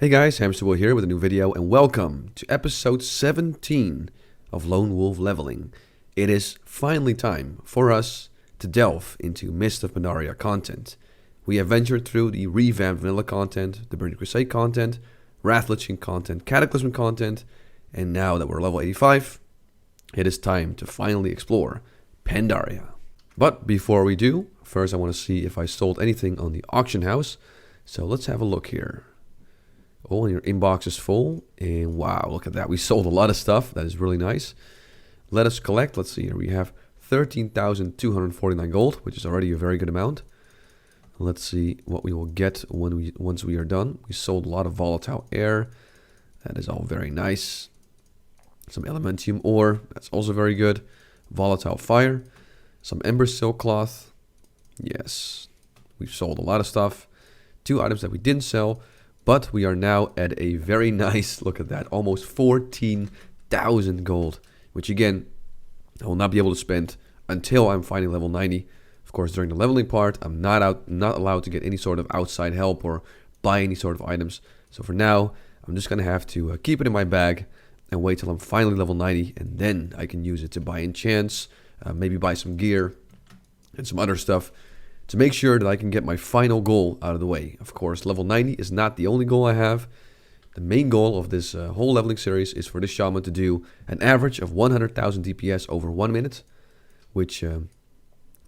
Hey guys, Hamsterboy here with a new video and welcome to episode 17 of Lone Wolf Leveling. It is finally time for us to delve into Mist of Pandaria content. We have ventured through the revamped vanilla content, the Burning Crusade content, Wrath Lich King content, Cataclysm content, and now that we're level 85, it is time to finally explore Pandaria. But before we do, first I want to see if I sold anything on the auction house. So let's have a look here. Oh, and your inbox is full. And wow, look at that. We sold a lot of stuff. That is really nice. Let us collect. Let's see here. We have 13,249 gold, which is already a very good amount. Let's see what we will get once we are done. We sold a lot of volatile air. That is all very nice. Some elementium ore. That's also very good. Volatile fire. Some ember silk cloth. Yes. We've sold a lot of stuff. 2 items that we didn't sell. But we are now at a very nice, look at that, almost 14,000 gold. Which again, I will not be able to spend until I'm finding level 90. Of course, during the leveling part, I'm not allowed to get any sort of outside help or buy any sort of items. So for now, I'm just going to have to keep it in my bag and wait till I'm finally level 90. And then I can use it to buy enchants, maybe buy some gear and some other stuff, to make sure that I can get my final goal out of the way. Of course, level 90 is not the only goal I have. The main goal of this whole leveling series is for this shaman to do an average of 100,000 DPS over 1 minute. Which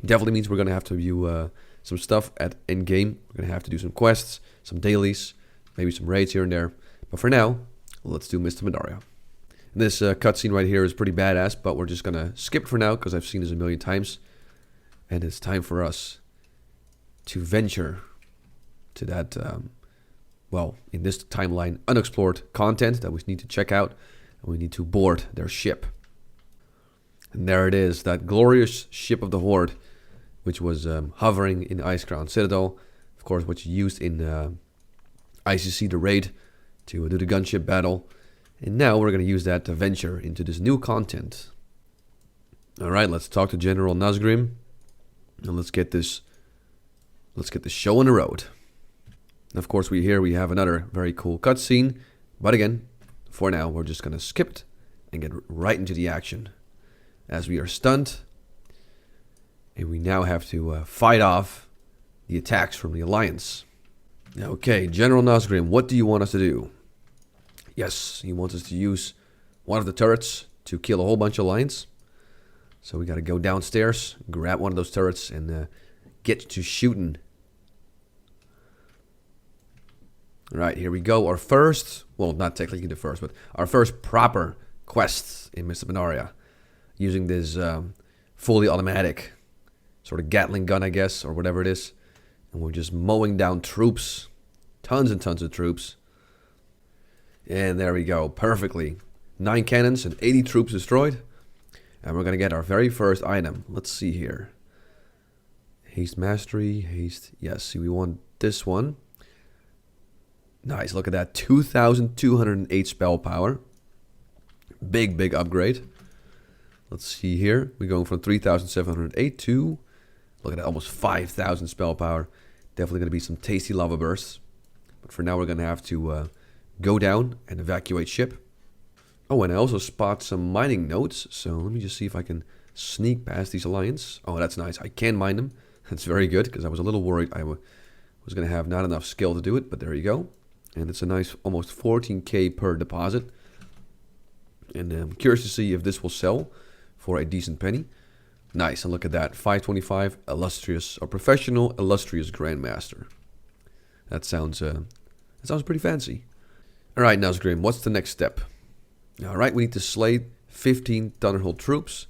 definitely means we're going to have to do some stuff at end game. We're going to have to do some quests, some dailies, maybe some raids here and there. But for now, let's do Mist of Pandaria. This cutscene right here is pretty badass, but we're just going to skip it for now because I've seen this a million times. And it's time for us to venture to that, well, in this timeline, unexplored content that we need to check out. And we need to board their ship. And there it is, that glorious ship of the Horde, which was hovering in the Icecrown Citadel. Of course, which you used in ICC, the raid, to do the gunship battle. And now we're going to use that to venture into this new content. Alright, let's talk to General Nazgrim. And let's get this show on the road. And of course, we have another very cool cutscene. But again, for now, we're just going to skip it and get right into the action. As we are stunned. And we now have to fight off the attacks from the Alliance. Okay, General Nazgrim, what do you want us to do? Yes, he wants us to use one of the turrets to kill a whole bunch of Alliance. So we got to go downstairs, grab one of those turrets, and get to shooting. Alright, here we go. Our first, well, not technically the first, but our first proper quest in Mist of Pandaria. Using this fully automatic sort of Gatling gun, I guess, or whatever it is. And we're just mowing down troops. Tons and tons of troops. And there we go, perfectly. 9 cannons and 80 troops destroyed. And we're going to get our very first item. Let's see here. Haste Mastery, Haste, yes, see, we want this one. Nice, look at that, 2,208 spell power. Big upgrade. Let's see here, we're going from 3,708 to, look at that, almost 5,000 spell power. Definitely going to be some tasty lava bursts. But for now, we're going to have to go down and evacuate ship. Oh, and I also spot some mining nodes. So let me just see if I can sneak past these Alliance. Oh, that's nice, I can mine them. That's very good, because I was a little worried I was going to have not enough skill to do it, but there you go. And it's a nice almost 14k per deposit. And I'm curious to see if this will sell for a decent penny. Nice, and look at that, 525 illustrious, or professional illustrious grandmaster. That sounds pretty fancy. Alright, Nazgrim, what's the next step? Alright, we need to slay 15 Thunderhold troops.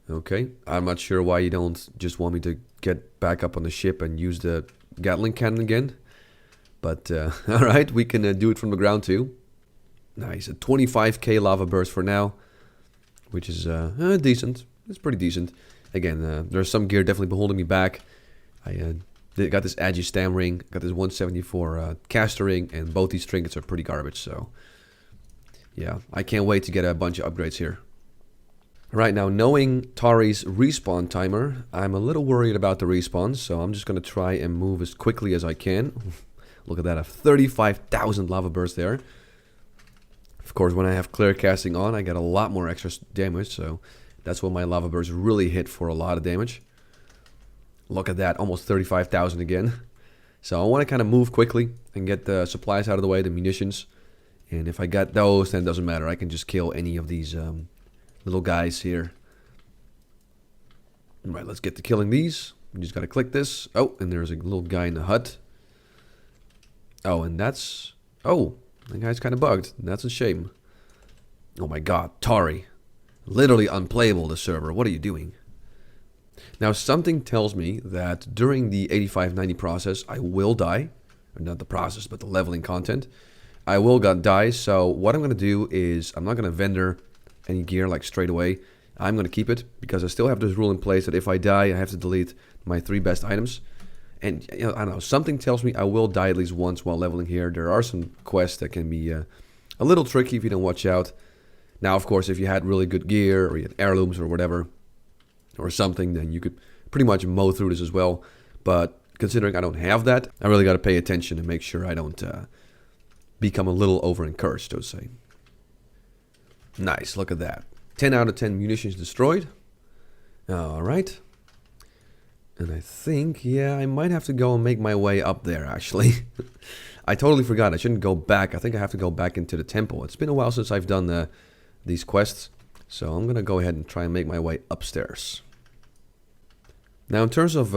Okay, I'm not sure why you don't just want me to get back up on the ship and use the Gatling cannon again. But, alright, we can do it from the ground too. Nice, a 25k lava burst for now. Which is decent. It's pretty decent. Again, there's some gear definitely holding me back. I got this Agi Stam ring, got this 174 caster ring, and both these trinkets are pretty garbage. So, yeah, I can't wait to get a bunch of upgrades here. Right now, knowing Tari's respawn timer, I'm a little worried about the respawns, so I'm just going to try and move as quickly as I can. Look at that, I have 35,000 lava bursts there. Of course, when I have clear casting on, I get a lot more extra damage, so that's when my lava bursts really hit for a lot of damage. Look at that, almost 35,000 again. So I want to kind of move quickly and get the supplies out of the way, the munitions. And if I got those, then it doesn't matter. I can just kill any of these little guys here. Alright, let's get to killing these. We just got to click this. Oh, and there's a little guy in the hut. Oh, and that's... Oh, the guy's kind of bugged. That's a shame. Oh my god, Tari. Literally unplayable, the server. What are you doing? Now, something tells me that during the 85-90 process, I will die. Or not the process, but the leveling content. I will die, so what I'm going to do is I'm not going to vendor any gear like straight away. I'm going to keep it because I still have this rule in place that if I die, I have to delete my 3 best items. And, you know, I don't know, something tells me I will die at least once while leveling here. There are some quests that can be a little tricky if you don't watch out. Now, of course, if you had really good gear or you had heirlooms or whatever or something, then you could pretty much mow through this as well. But considering I don't have that, I really got to pay attention and make sure I don't become a little over-encouraged, so to say. Nice, look at that. 10 out of 10 munitions destroyed. Alright. And I think, yeah, I might have to go and make my way up there, actually. I totally forgot. I shouldn't go back. I think I have to go back into the temple. It's been a while since I've done these quests. So I'm going to go ahead and try and make my way upstairs. Now, in terms of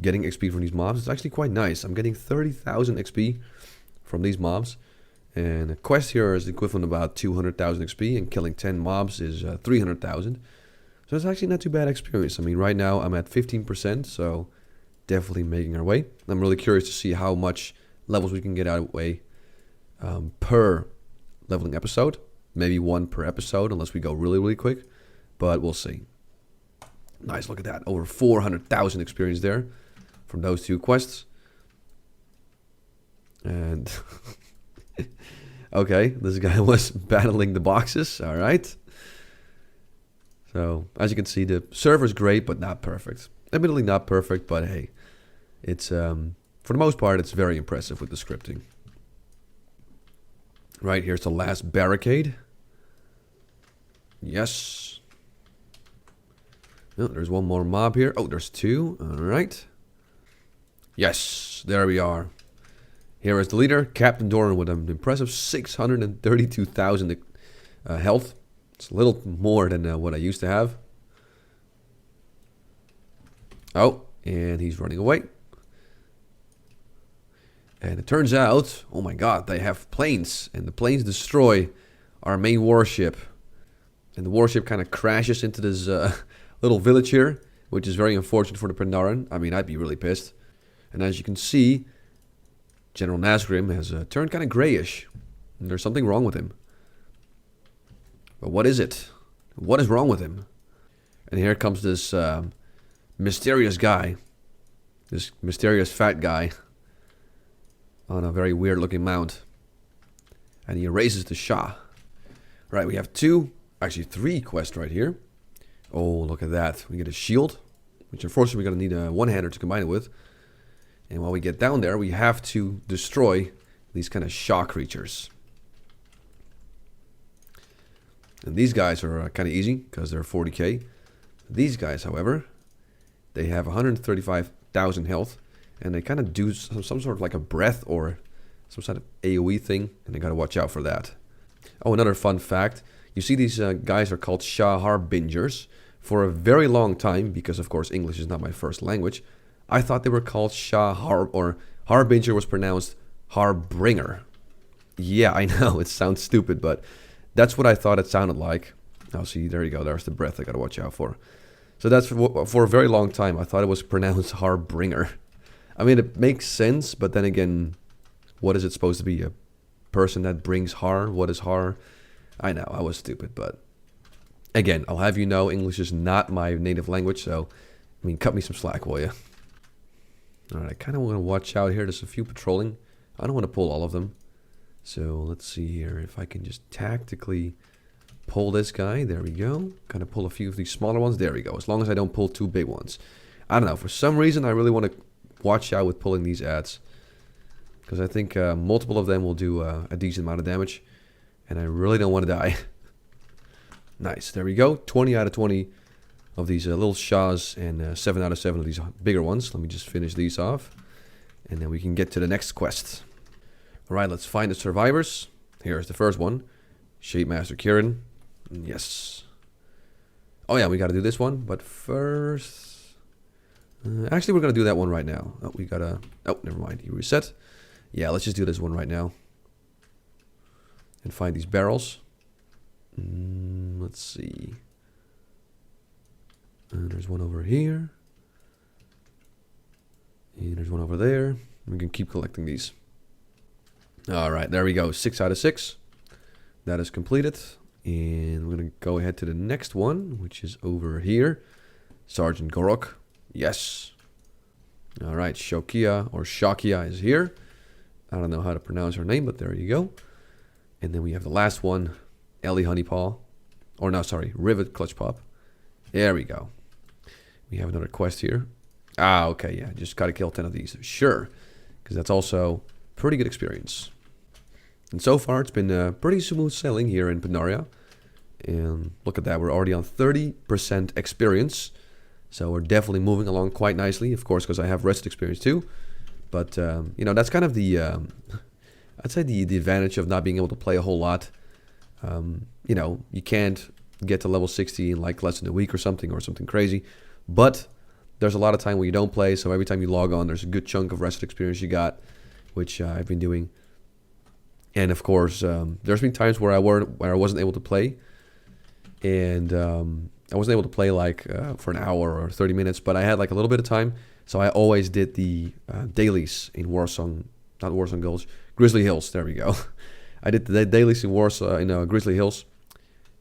getting XP from these mobs, it's actually quite nice. I'm getting 30,000 XP from these mobs. And a quest here is equivalent to about 200,000 XP, and killing 10 mobs is 300,000. So it's actually not too bad experience. I mean, right now I'm at 15%, so definitely making our way. I'm really curious to see how much levels we can get out of the way per leveling episode. Maybe 1 per episode, unless we go really, really quick. But we'll see. Nice, look at that. Over 400,000 experience there from those 2 quests. And... okay, this guy was battling the boxes, alright. So, as you can see, the server's great, but not perfect. Admittedly not perfect, but hey, it's, for the most part, it's very impressive with the scripting. Right, here's the last barricade. Yes. Oh, there's one more mob here. Oh, there's 2, alright. Yes, there we are. Here is the leader, Captain Doran, with an impressive 632,000 health. It's a little more than what I used to have. Oh, and he's running away. And it turns out, oh my god, they have planes. And the planes destroy our main warship. And the warship kind of crashes into this little village here, which is very unfortunate for the Pandaren. I mean, I'd be really pissed. And as you can see, General Nazgrim has turned kind of grayish. And there's something wrong with him. But what is it? What is wrong with him? And here comes this mysterious guy. This mysterious fat guy. On a very weird looking mount. And he erases the Shah. Right, we have 2, actually 3 quests right here. Oh, look at that. We get a shield. Which unfortunately we're going to need a one-hander to combine it with. And while we get down there, we have to destroy these kind of Shah creatures. And these guys are kind of easy because they're 40k. These guys, however, they have 135,000 health. And they kind of do some sort of like a breath or some sort of AoE thing. And they got to watch out for that. Oh, another fun fact. You see these guys are called Shah Harbingers. For a very long time, because of course English is not my first language, I thought they were called Shah or Harbinger was pronounced Harbringer. Yeah, I know, it sounds stupid, but that's what I thought it sounded like. Oh, see, there you go, there's the breath I gotta watch out for. So that's for a very long time, I thought it was pronounced Harbringer. I mean, it makes sense, but then again, what is it supposed to be? A person that brings har? What is har? I know, I was stupid, but again, I'll have you know, English is not my native language, so, I mean, cut me some slack, will you? Alright, I kind of want to watch out here. There's a few patrolling. I don't want to pull all of them. So, let's see here if I can just tactically pull this guy. There we go. Kind of pull a few of these smaller ones. There we go. As long as I don't pull 2 big ones. I don't know. For some reason, I really want to watch out with pulling these ads. because I think multiple of them will do a decent amount of damage, and I really don't want to die. Nice, there we go. 20 out of 20 of these little Shahs, and 7 out of 7 of these bigger ones. Let me just finish these off, and then we can get to the next quest. Alright, let's find the survivors. Here's the first one. Shape Master Kieran. Yes. Oh yeah, we gotta do this one, but first... actually, we're gonna do that one right now. Oh, we gotta... Oh, never mind. You reset. Yeah, let's just do this one right now. And find these barrels. Let's see. There's one over here. And there's one over there. We can keep collecting these. Alright, there we go. 6 out of 6. That is completed. And we're going to go ahead to the next one, which is over here. Sergeant Gorok. Yes. Alright, Shokia or Shakia is here. I don't know how to pronounce her name, but there you go. And then we have the last one, Ellie Honeypaw. Or no, sorry, Rivet Clutch Pop. There we go. We have another quest here. Ah, okay, yeah, just gotta kill 10 of these. Sure, because that's also pretty good experience. And so far, it's been pretty smooth sailing here in Pandaria. And look at that, we're already on 30% experience. So we're definitely moving along quite nicely, of course, because I have rested experience too. But, you know, that's kind of the, I'd say the advantage of not being able to play a whole lot. You know, you can't get to level 60 in like less than a week or something crazy. But there's a lot of time where you don't play, so every time you log on, there's a good chunk of rested experience you got, which I've been doing. And of course, there's been times where I wasn't able to play, and I wasn't able to play like for an hour or 30 minutes, but I had like a little bit of time, so I always did the dailies in Warsong, not Warsong Gulch, Grizzly Hills. There we go. I did the dailies in Warsaw in Grizzly Hills.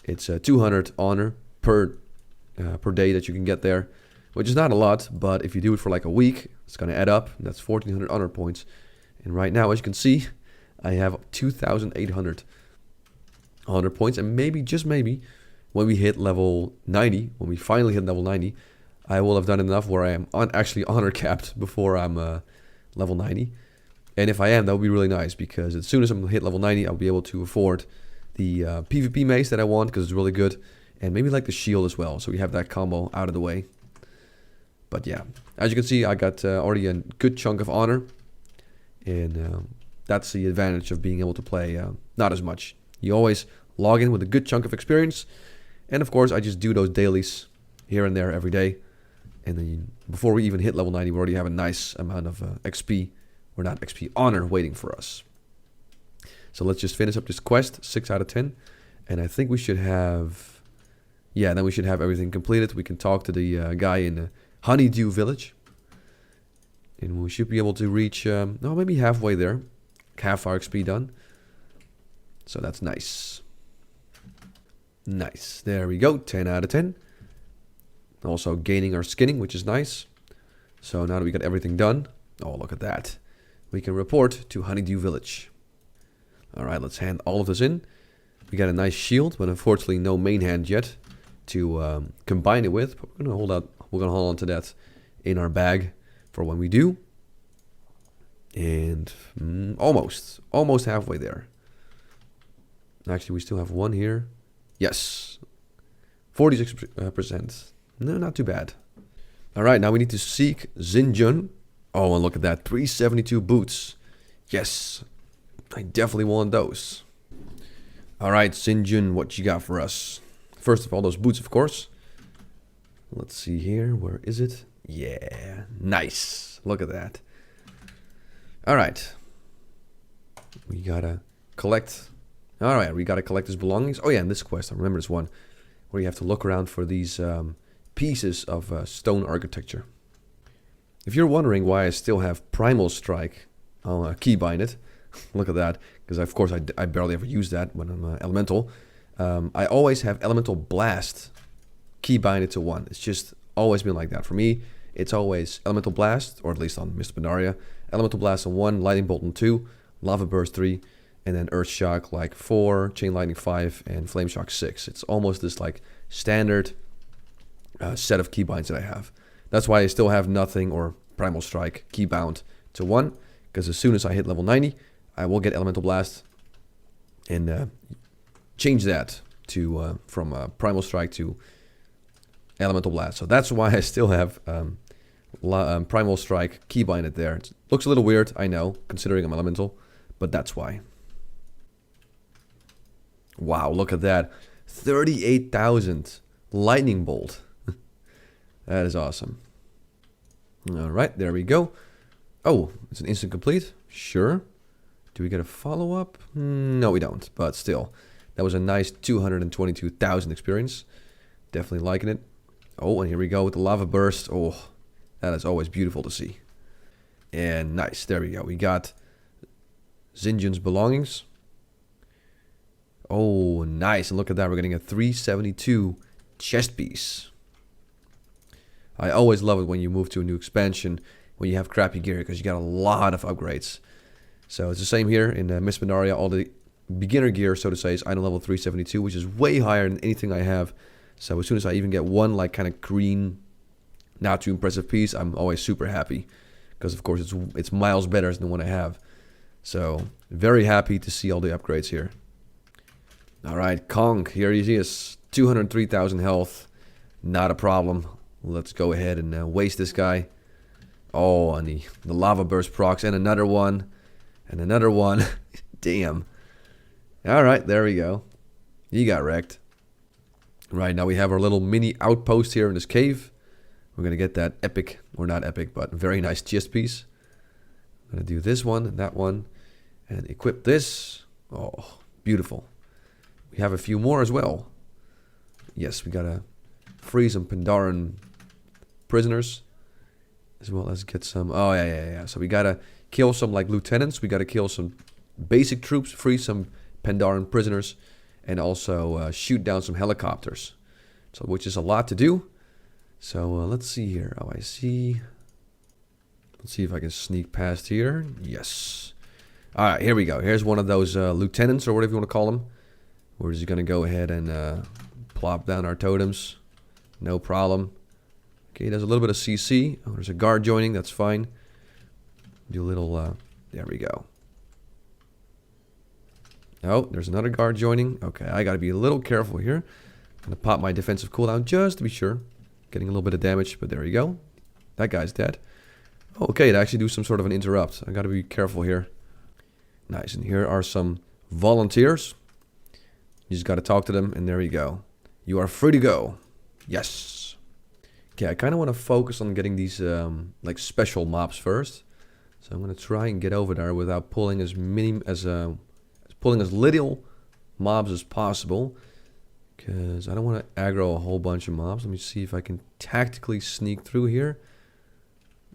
It's 200 honor per day that you can get there, which is not a lot, but if you do it for like a week, it's going to add up. That's 1,400 honor points. And right now, as you can see, I have 2,800 honor points, and maybe, just maybe, when we hit level 90, when we finally hit level 90, I will have done enough where I am actually honor capped before I'm level 90. And if I am, that would be really nice, because as soon as I'm hit level 90, I'll be able to afford the PvP mace that I want, because it's really good, and maybe like the shield as well, so we have that combo out of the way. But yeah, as you can see, I got already a good chunk of honor, and that's the advantage of being able to play not as much. You always log in with a good chunk of experience, and of course, I just do those dailies here and there every day, and then before we even hit level 90, we already have a nice amount of XP, or not XP, honor waiting for us. So let's just finish up this quest, 6 out of 10, and I think we should have, yeah, then we should have everything completed. We can talk to the guy in the Honeydew Village, and we should be able to reach, no, maybe halfway there, half our XP done, so that's nice. Nice, there we go, 10 out of 10. Also gaining our skinning, which is nice. So now that we got everything done, oh, look at that, we can report to Honeydew Village. Alright, let's hand all of this in. We got a nice shield, but unfortunately no main hand yet to combine it with. But we're gonna hold on to that in our bag for when we do. And almost halfway there. Actually, we still have one here. Yes, 46%. No, not too bad. Alright, now we need to seek Xinjun. Oh, and look at that, 372 boots. Yes, I definitely want those. Alright, Xinjun, what you got for us? First of all, those boots, of course. Let's see here, where is it? Yeah, nice. Look at that. Alright. We gotta collect. Alright, we gotta collect his belongings. Oh yeah, in this quest, I remember this one, where you have to look around for these pieces of stone architecture. If you're wondering why I still have Primal Strike, I'll keybind it. Look at that, because of course I barely ever use that when I'm Elemental. I always have Elemental Blast keybind it to 1. It's just always been like that. For me, it's always Elemental Blast, or at least on Mr. Pandaria, Elemental Blast on 1, Lightning Bolt on 2, Lava Burst 3, and then Earth Shock like 4, Chain Lightning 5, and Flame Shock 6. It's almost this like standard set of keybinds that I have. That's why I still have Nothing or Primal Strike keybound to 1, Because as soon as I hit level 90, I will get Elemental Blast. And change that to from Primal Strike to Elemental Blast. So that's why I still have Primal Strike keybinded there. It looks a little weird, I know, considering I'm Elemental. But that's why. Wow, look at that. 38,000 Lightning Bolt. That is awesome. Alright, there we go. Oh, it's an instant complete? Sure. Do we get a follow-up? No, we don't. But still, that was a nice 222,000 experience. Definitely liking it. Oh, and here we go with the lava burst. Oh, that is always beautiful to see. And nice, there we go. We got Zinjin's belongings. Oh, nice. And look at that. We're getting a 372 chest piece. I always love it when you move to a new expansion, when you have crappy gear, because you got a lot of upgrades. So it's the same here in Miss Pandaria. All the beginner gear, so to say, is item level 372, which is way higher than anything I have. So as soon as I even get one like kind of green, not too impressive piece, I'm always super happy. Because of course it's miles better than the one I have. So very happy to see all the upgrades here. Alright, Kong, here he is. 203,000 health. Not a problem. Let's go ahead and waste this guy. Oh, and the lava burst procs, and another one. And another one. Damn. Alright, there we go. He got wrecked. Right, now we have our little mini outpost here in this cave. We're going to get that epic, or not epic, but very nice chest piece. I'm going to do this one and that one. And equip this. Oh, beautiful. We have a few more as well. Yes, we got to free some Pandaren prisoners. As well as get some... Oh, yeah. So we got to kill some like lieutenants. We got to kill some basic troops. Free some Pandaren prisoners. And also shoot down some helicopters. So, which is a lot to do. So let's see here. Oh, I see. Let's see if I can sneak past here. Yes. Alright, here we go. Here's one of those lieutenants, or whatever you want to call them. We're just going to go ahead and plop down our totems. No problem. Okay, there's a little bit of CC. Oh, there's a guard joining. That's fine. Do a little... there we go. Oh, there's another guard joining. Okay, I got to be a little careful here. I'm going to pop my defensive cooldown just to be sure. Getting a little bit of damage, but there you go. That guy's dead. Oh, okay, to actually do some sort of an interrupt. I got to be careful here. Nice, and here are some volunteers. You just got to talk to them, and there you go. You are free to go. Yes. Okay, I kind of want to focus on getting these like special mobs first. So I'm going to try and get over there without pulling as little mobs as possible. Because I don't want to aggro a whole bunch of mobs. Let me see if I can tactically sneak through here.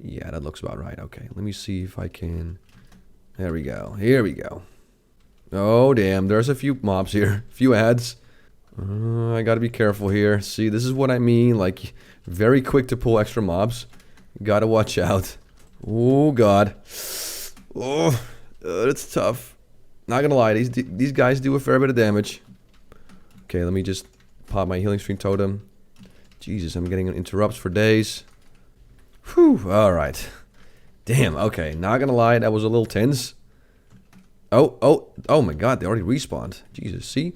Yeah, that looks about right. Okay, let me see if I can... There we go. Here we go. Oh, damn. There's a few mobs here. A few ads. I gotta be careful here. See, this is what I mean. Like, very quick to pull extra mobs. Gotta watch out. Oh, God. Oh, that's tough. Not gonna lie. These guys do a fair bit of damage. Okay, let me just pop my healing stream totem. Jesus, I'm getting interrupts for days. Whew, alright. Damn, okay, not gonna lie, that was a little tense. Oh my god, they already respawned. Jesus, see?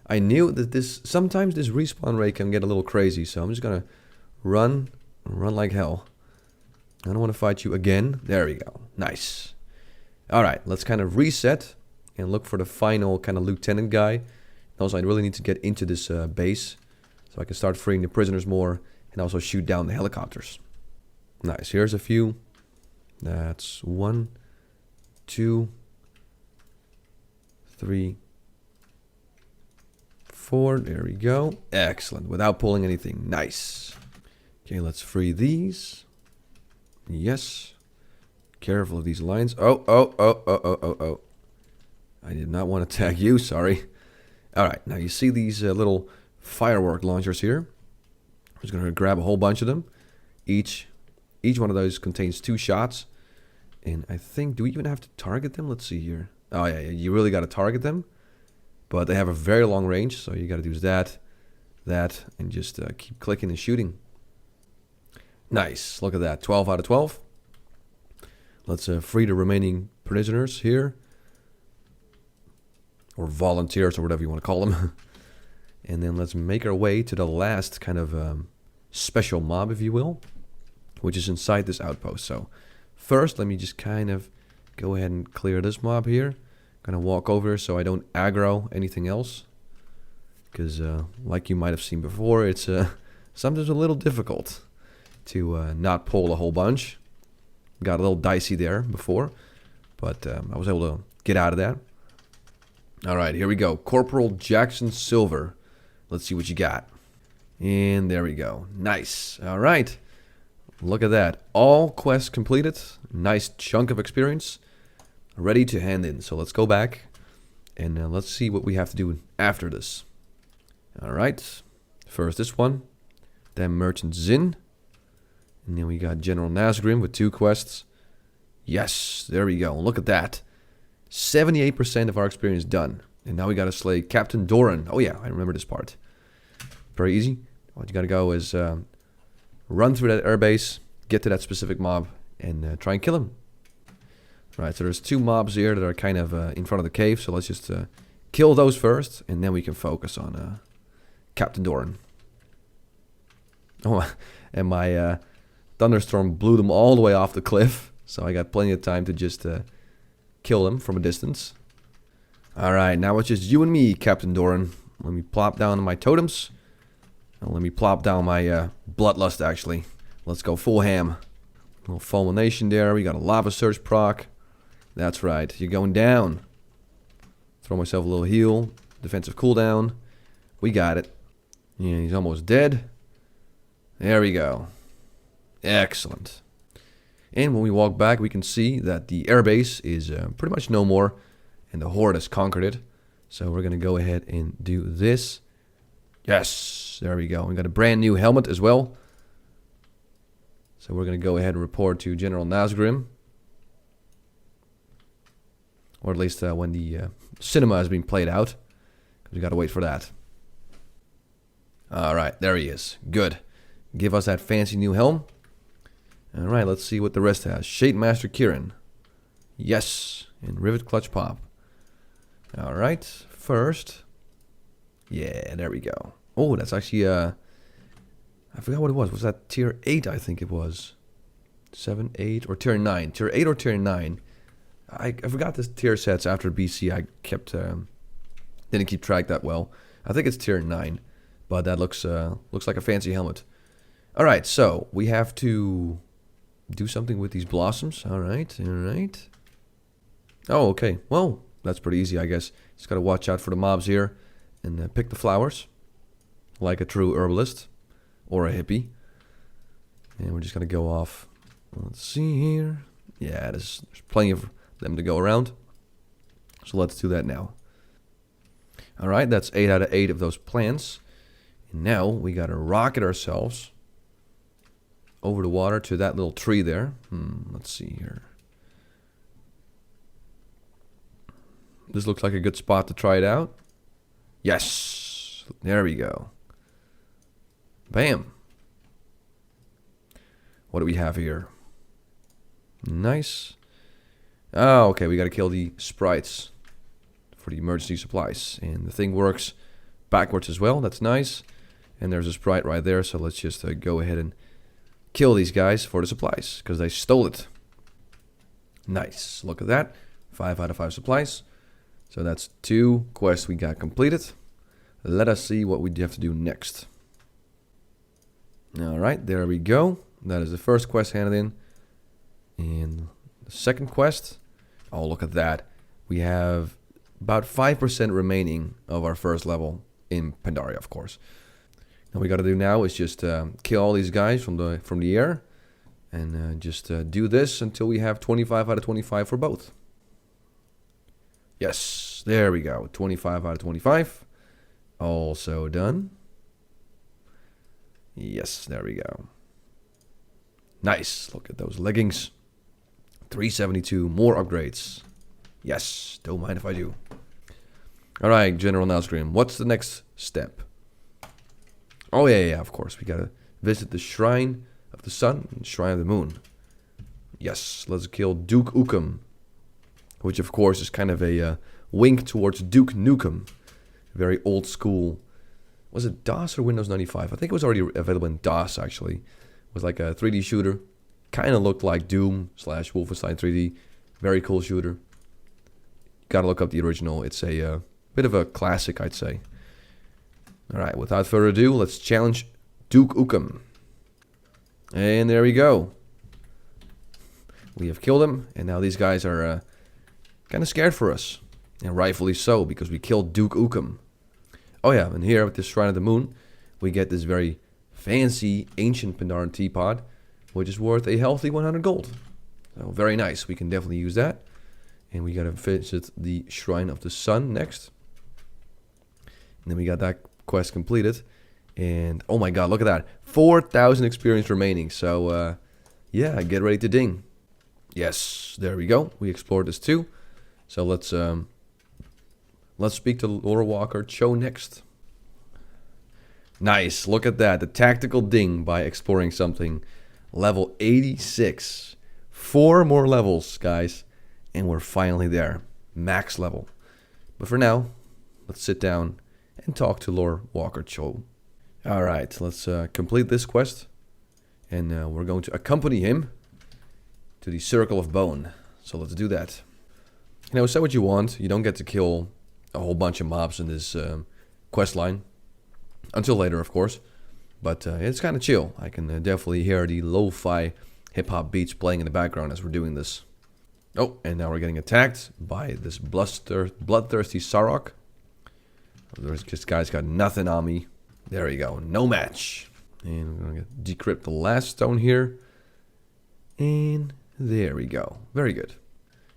I knew that sometimes this respawn rate can get a little crazy, so I'm just gonna run like hell. I don't want to fight you again. There we go. Nice. Alright, let's kind of reset and look for the final kind of lieutenant guy. Also, I really need to get into this base so I can start freeing the prisoners more and also shoot down the helicopters. Nice. Here's a few. That's 1, 2, 3, 4. There we go. Excellent. Without pulling anything. Nice. Okay, let's free these. Yes. Careful of these lines. Oh. I did not want to tag you. Sorry. Alright, now you see these little firework launchers here. I'm just going to grab a whole bunch of them. Each one of those contains 2 shots. And I think, do we even have to target them? Let's see here. Oh yeah, you really got to target them. But they have a very long range, so you got to do that, and just keep clicking and shooting. Nice, look at that, 12 out of 12. Let's free the remaining prisoners here. Or volunteers, or whatever you want to call them. And then let's make our way to the last kind of special mob, if you will, which is inside this outpost. So first, let me just kind of go ahead and clear this mob here. Gonna walk over so I don't aggro anything else. Because like you might have seen before, it's sometimes a little difficult to not pull a whole bunch. Got a little dicey there before, but I was able to get out of that. Alright, here we go. Corporal Jackson Silver. Let's see what you got. And there we go. Nice. Alright. Look at that. All quests completed. Nice chunk of experience. Ready to hand in. So let's go back. And let's see what we have to do after this. Alright. First this one. Then Merchant Zin. And then we got General Nazgrim with 2 quests. Yes. There we go. Look at that. 78% of our experience done. And now we gotta slay Captain Doran. Oh yeah, I remember this part. Very easy. What you gotta go is run through that airbase, get to that specific mob, and try and kill him. Right, so there's 2 mobs here that are kind of in front of the cave. So let's just kill those first, and then we can focus on Captain Doran. Oh, and my thunderstorm blew them all the way off the cliff. So I got plenty of time to just kill them from a distance. Alright, now it's just you and me, Captain Doran. Let me plop down my totems. And let me plop down my bloodlust, actually. Let's go full ham. A little fulmination there. We got a lava surge proc. That's right, you're going down. Throw myself a little heal. Defensive cooldown. We got it. Yeah, he's almost dead. There we go. Excellent. And when we walk back, we can see that the airbase is pretty much no more. And the Horde has conquered it. So we're going to go ahead and do this. Yes, there we go. We got a brand new helmet as well. So we're going to go ahead and report to General Nazgrim. Or at least when the cinema has been played out. Because we got to wait for that. Alright, there he is. Good. Give us that fancy new helm. Alright, let's see what the rest has. Shade Master Kieran. Yes. And Rivet Clutch Pop. Alright, first. Yeah, there we go. Oh, that's actually, I forgot what it was. Was that tier 8, I think it was? 7, 8, or tier 9? Tier 8 or tier 9? I forgot the tier sets after BC. I kept, didn't keep track that well. I think it's tier 9. But that looks like a fancy helmet. Alright, so we have to do something with these blossoms. Alright, alright. Oh, okay. Well, that's pretty easy, I guess. Just gotta watch out for the mobs here. And pick the flowers. Like a true herbalist. Or a hippie. And we're just gonna go off. Let's see here. Yeah, there's plenty of them to go around. So let's do that now. Alright, that's 8 out of 8 of those plants. And now we gotta rocket ourselves over the water to that little tree there. Let's see here. This looks like a good spot to try it out. Yes! There we go. Bam! What do we have here? Nice. Oh, okay, we gotta kill the sprites for the emergency supplies. And the thing works backwards as well, that's nice. And there's a sprite right there, so let's just go ahead and kill these guys for the supplies, because they stole it. Nice, look at that. 5 out of 5 supplies. So that's 2 quests we got completed. Let us see what we have to do next. Alright, there we go. That is the first quest handed in. And the second quest. Oh, look at that. We have about 5% remaining of our first level in Pandaria, of course. What we got to do now is just kill all these guys from the air. And just do this until we have 25 out of 25 for both. Yes, there we go. 25 out of 25. Also done. Yes, there we go. Nice. Look at those leggings. 372. More upgrades. Yes, don't mind if I do. Alright, General Nazgrim. What's the next step? Oh, yeah, of course. We gotta visit the Shrine of the Sun and Shrine of the Moon. Yes, let's kill Duke Ukum. which of course is kind of a wink towards Duke Nukem. Very old school. Was it DOS or Windows 95? I think it was already available in DOS, actually. It was like a 3D shooter. Kind of looked like Doom / Wolfenstein 3D. Very cool shooter. Gotta look up the original. It's a bit of a classic, I'd say. Alright, without further ado, let's challenge Duke Nukem. And there we go. We have killed him, and now these guys are kind of scared for us. And rightfully so, because we killed Duke Nukem. Oh yeah, and here with this Shrine of the Moon, we get this very fancy ancient Pandaren teapot, which is worth a healthy 100 gold. So very nice, we can definitely use that. And we gotta visit the Shrine of the Sun next. And then we got that quest completed. And oh my god, look at that. 4,000 experience remaining. So yeah, get ready to ding. Yes, there we go. We explored this too. So let's speak to Lorewalker Cho next. Nice, look at that. The tactical ding by exploring something. Level 86. 4 more levels, guys. And we're finally there. Max level. But for now, let's sit down and talk to Lorewalker Cho. Alright, let's complete this quest. And we're going to accompany him to the Circle of Bone. So let's do that. You know, say what you want. You don't get to kill a whole bunch of mobs in this quest line. Until later, of course. But it's kind of chill. I can definitely hear the lo-fi hip-hop beats playing in the background as we're doing this. Oh, and now we're getting attacked by this bloodthirsty Sarok. This guy's got nothing on me. There we go. No match. And we're going to decrypt the last stone here. And there we go. Very good.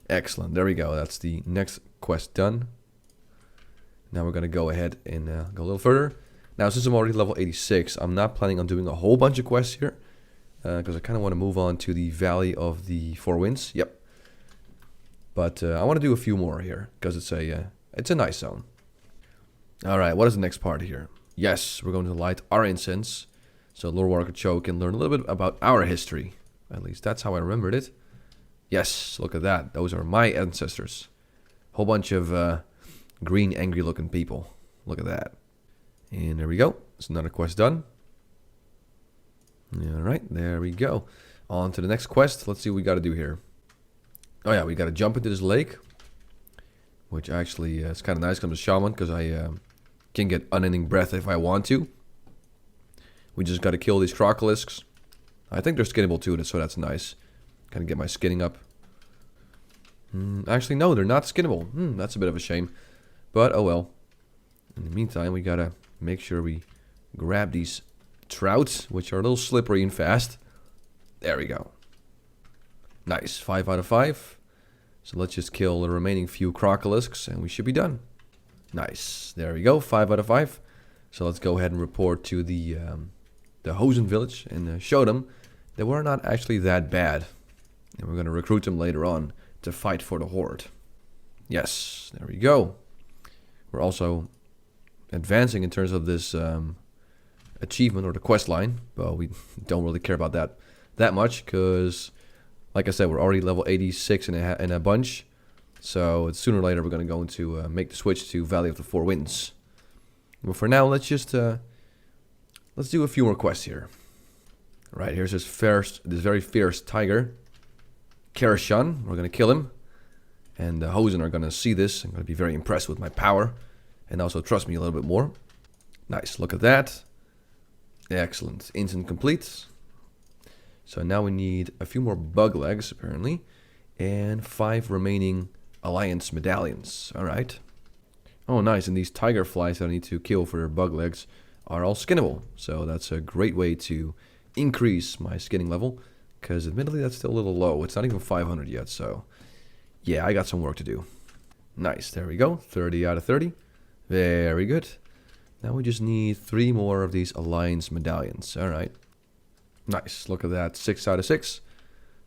Excellent. There we go. That's the next quest done. Now we're going to go ahead and go a little further. Now, since I'm already level 86, I'm not planning on doing a whole bunch of quests here. Because I kind of want to move on to the Valley of the Four Winds. Yep. But I want to do a few more here. Because it's a nice zone. Alright, what is the next part here? Yes, we're going to light our incense. So Lorewalker Cho can learn a little bit about our history. At least that's how I remembered it. Yes, look at that. Those are my ancestors. Whole bunch of green, angry-looking people. Look at that. And there we go. That's another quest done. Alright, there we go. On to the next quest. Let's see what we got to do here. Oh yeah, we got to jump into this lake. Which actually is kind of nice because I'm a shaman. Because I can get unending breath if I want to. We just got to kill these crocolisks. I think they're skinnable too, so that's nice. Kind of get my skinning up. Actually, no, they're not skinnable. That's a bit of a shame. But, oh well. In the meantime, we gotta make sure we grab these trouts, which are a little slippery and fast. There we go. Nice. 5 out of 5. So let's just kill the remaining few crocolisks, and we should be done. Nice. There we go. 5 out of 5. So let's go ahead and report to the Hosen village and show them that we're not actually that bad. And we're going to recruit them later on to fight for the Horde. Yes, there we go. We're also advancing in terms of this achievement or the quest line. But we don't really care about that much because, like I said, we're already level 86 in a bunch. So sooner or later we're going to go into make the switch to Valley of the Four Winds. But for now, let's just let's do a few more quests here. Right, here's this very fierce tiger, Karashan. We're going to kill him. And the Hosen are going to see this. I'm going to be very impressed with my power. And also trust me a little bit more. Nice, look at that. Excellent. Instant complete. So now we need a few more bug legs, apparently. And 5 remaining alliance medallions. Alright. Oh, nice. And these tiger flies that I need to kill for their bug legs are all skinnable. So that's a great way to increase my skinning level. Because admittedly, that's still a little low. It's not even 500 yet, so yeah, I got some work to do. Nice, there we go. 30 out of 30. Very good. Now we just need 3 more of these alliance medallions. Alright. Nice, look at that. 6 out of 6.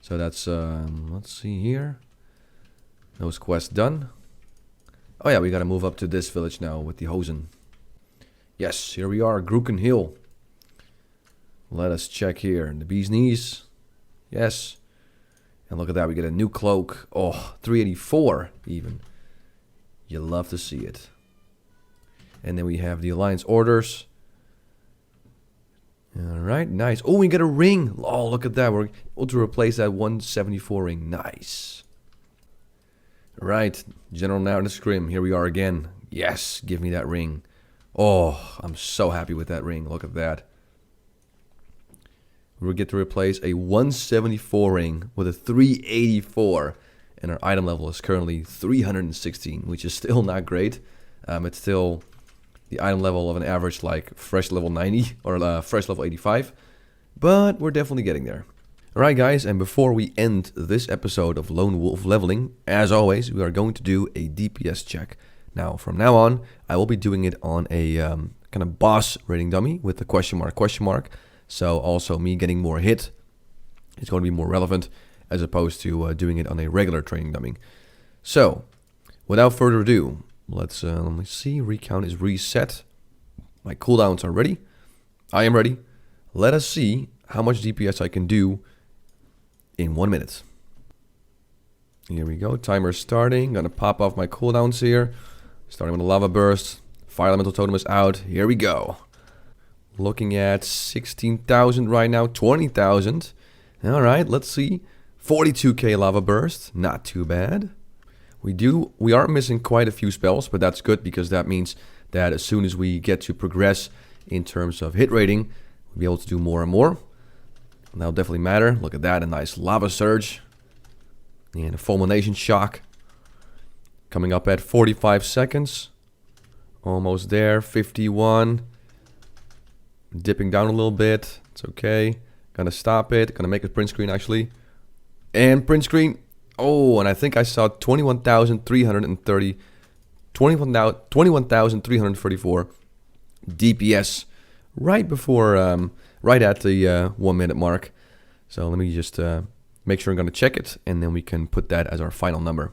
So that's, let's see here. Those quests done. Oh yeah, we gotta move up to this village now with the Hosen. Yes, here we are, Gruken Hill. Let us check here. The bee's knees. Yes. And look at that, we get a new cloak. Oh, 384 even. You love to see it. And then we have the Alliance orders. Alright, nice. Oh, we get a ring. Oh, look at that. We're able to replace that 174 ring. Nice. Right, General now in the scrim. Here we are again. Yes, give me that ring. Oh, I'm so happy with that ring. Look at that. We'll get to replace a 174 ring with a 384. And our item level is currently 316, which is still not great. It's still the item level of an average like fresh level 90 or fresh level 85. But we're definitely getting there. Alright guys, and before we end this episode of Lone Wolf Leveling, as always, we are going to do a DPS check. Now, from now on, I will be doing it on a kind of boss rating dummy with the question mark. So also me getting more hit is going to be more relevant as opposed to doing it on a regular training dummy. So, without further ado, let me see, recount is reset. My cooldowns are ready. I am ready. Let us see how much DPS I can do in 1 minute. Here we go, timer starting. Gonna pop off my cooldowns here. Starting with a lava burst. Fire elemental totem is out. Here we go. Looking at 16,000 right now, 20,000. Alright, let's see. 42k lava burst, not too bad. We are missing quite a few spells, but that's good because that means that as soon as we get to progress in terms of hit rating, we'll be able to do more and more. That'll definitely matter. Look at that, a nice lava surge. And a fulmination shock. Coming up at 45 seconds. Almost there, 51. Dipping down a little bit. It's okay. Gonna stop it. Gonna make a print screen actually. And print screen. Oh, and I think I saw 21,334 DPS right before, right at the 1 minute mark. So let me just make sure I'm going to check it, and then we can put that as our final number.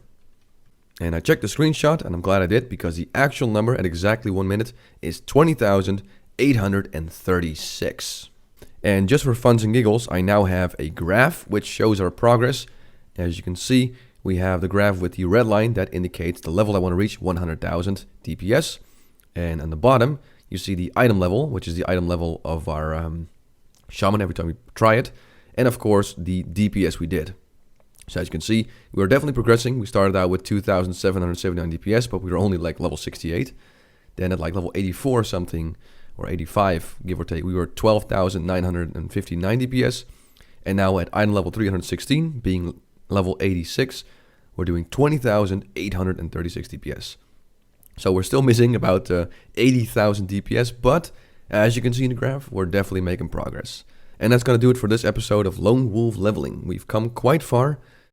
And I checked the screenshot, and I'm glad I did, because the actual number at exactly 1 minute is 20,836. And just for funs and giggles, I now have a graph which shows our progress. As you can see, we have the graph with the red line that indicates the level I want to reach, 100,000 DPS. And on the bottom, you see the item level, which is the item level of our shaman every time we try it. And of course, the DPS we did. So as you can see, we are definitely progressing. We started out with 2,779 DPS, but we were only like level 68. Then at like level 84 something, or 85, give or take, we were 12,959 DPS. And now at item level 316, being level 86, we're doing 20,836 DPS. So we're still missing about 80,000 DPS, but as you can see in the graph, we're definitely making progress. And that's going to do it for this episode of Lone Wolf Leveling. We've come quite far.